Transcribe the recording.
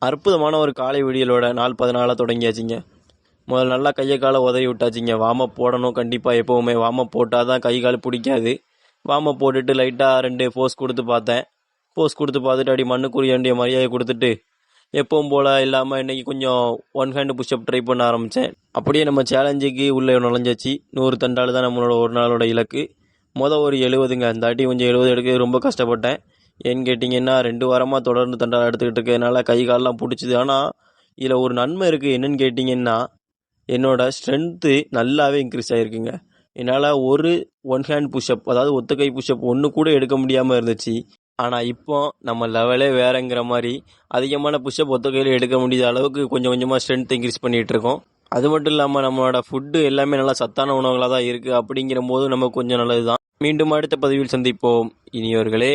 அற்புதமான ஒரு காலை விடியலோட நாள் 14 தொடங்கியாச்சுங்க. முதல்ல நல்லா கையை காலை உதறி விட்டாச்சுங்க. வார்ம் போடணும் கண்டிப்பாக. எப்போவுமே வார்ம் போட்டால் தான் கை கால் பிடிக்காது. வார்ம் போட்டுட்டு லைட்டாக 2 போஸ் கொடுத்து பார்த்தேன். போஸ் கொடுத்து பார்த்துட்டு அப்படி மண்ணுக்குரிய வேண்டிய மரியாதை கொடுத்துட்டு எப்பவும் போல் இல்லாமல் இன்றைக்கி கொஞ்சம் ஒன் ஹேண்டு புஷ்அப் ட்ரை பண்ண ஆரம்பித்தேன். அப்படியே நம்ம சேலஞ்சுக்கு உள்ளே நுழைஞ்சாச்சு. 100 தண்டாள் தான் நம்மளோட ஒரு நாளோட இலக்கு. ஒரு 70ங்க. அந்த தாட்டி கொஞ்சம் 70 எடுக்க ரொம்ப கஷ்டப்பட்டேன். ஏன்னு கேட்டிங்கன்னா 2 வாரமாக தொடர்ந்து தண்டால் எடுத்துக்கிட்டு இருக்கிறதுனால கை காலெலாம் பிடிச்சிது. ஆனால் இதில் ஒரு நன்மை இருக்குது. என்னென்னு கேட்டிங்கன்னா என்னோடய ஸ்ட்ரென்த்து நல்லாவே இன்க்ரீஸ் ஆகிருக்குங்க. என்னால் ஒரு ஒன் ஹேண்ட் புஷ்அப், அதாவது ஒத்த கை புஷ்அப் ஒன்று கூட எடுக்க முடியாமல் இருந்துச்சு. ஆனால் இப்போ நம்ம லெவலே வேறங்கிற மாதிரி அதிகமான புஷ்அப் ஒத்த கையில் எடுக்க முடியாத அளவுக்கு கொஞ்சம் கொஞ்சமாக ஸ்ட்ரென்த் இன்க்ரீஸ் பண்ணிகிட்ருக்கோம். அது மட்டும் இல்லாமல் நம்மளோட ஃபுட்டு எல்லாமே நல்லா சத்தான உணவுகளாக தான் இருக்குது. அப்படிங்கிற போது நமக்கு கொஞ்சம் நல்லது தான். மீண்டும் அடுத்த பதிவில் சந்திப்போம் இனியவர்களே.